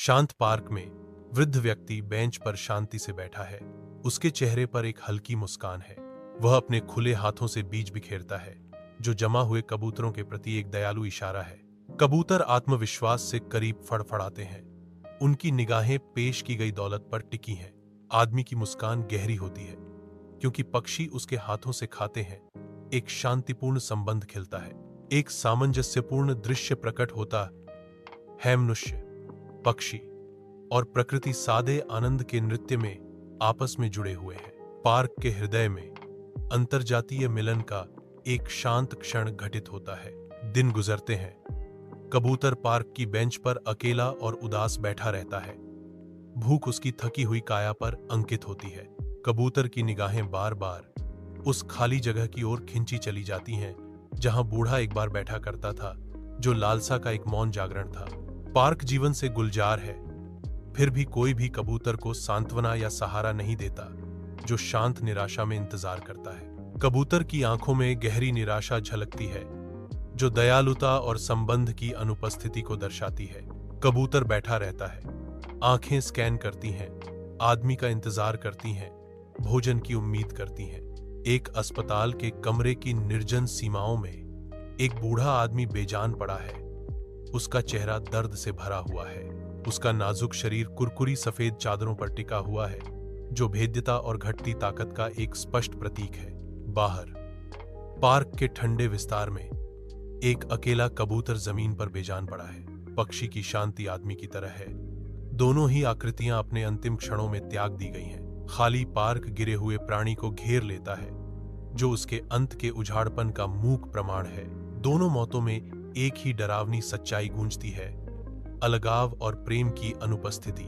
शांत पार्क में वृद्ध व्यक्ति बेंच पर शांति से बैठा है। उसके चेहरे पर एक हल्की मुस्कान है। वह अपने खुले हाथों से बीज बिखेरता है, जो जमा हुए कबूतरों के प्रति एक दयालु इशारा है। कबूतर आत्मविश्वास से करीब फड़फड़ाते हैं। उनकी निगाहें पेश की गई दौलत पर टिकी हैं। आदमी की मुस्कान गहरी होती है, क्योंकि पक्षी उसके हाथों से खाते हैं। एक शांतिपूर्ण संबंध खिलता है। एक सामंजस्यपूर्ण दृश्य प्रकट होता है। मनुष्य, पक्षी और प्रकृति सादे आनंद के नृत्य में आपस में जुड़े हुए हैं। पार्क के हृदय में अंतरजातीय मिलन का एक शांत क्षण घटित होता है। दिन गुजरते हैं। कबूतर पार्क की बेंच पर अकेला और उदास बैठा रहता है। भूख उसकी थकी हुई काया पर अंकित होती है। कबूतर की निगाहें बार बार उस खाली जगह की ओर खिंची चली जाती हैं, जहां बूढ़ा एक बार बैठा करता था, जो लालसा का एक मौन जागरण था। पार्क जीवन से गुलजार है, फिर भी कोई भी कबूतर को सांत्वना या सहारा नहीं देता, जो शांत निराशा में इंतजार करता है। कबूतर की आंखों में गहरी निराशा झलकती है, जो दयालुता और संबंध की अनुपस्थिति को दर्शाती है। कबूतर बैठा रहता है, आंखें स्कैन करती हैं, आदमी का इंतजार करती हैं, भोजन की उम्मीद करती हैं। एक अस्पताल के कमरे की निर्जन सीमाओं में एक बूढ़ा आदमी बेजान पड़ा है। उसका चेहरा दर्द से भरा हुआ है। उसका नाजुक शरीर कुरकुरी सफेद चादरों पर टिका हुआ है, जो भेद्यता और घटती ताकत का एक स्पष्ट प्रतीक है। बाहर पार्क के ठंडे विस्तार में एक अकेला कबूतर जमीन पर बेजान पड़ा है। पक्षी की शांति आदमी की तरह है। दोनों ही आकृतियां अपने अंतिम क्षणों में त्याग दी गई हैं। खाली पार्क गिरे हुए प्राणी को घेर लेता है, जो उसके अंत के उजाड़पन का मूक प्रमाण है। दोनों मौतों में एक ही डरावनी सच्चाई गूंजती है, अलगाव और प्रेम की अनुपस्थिति।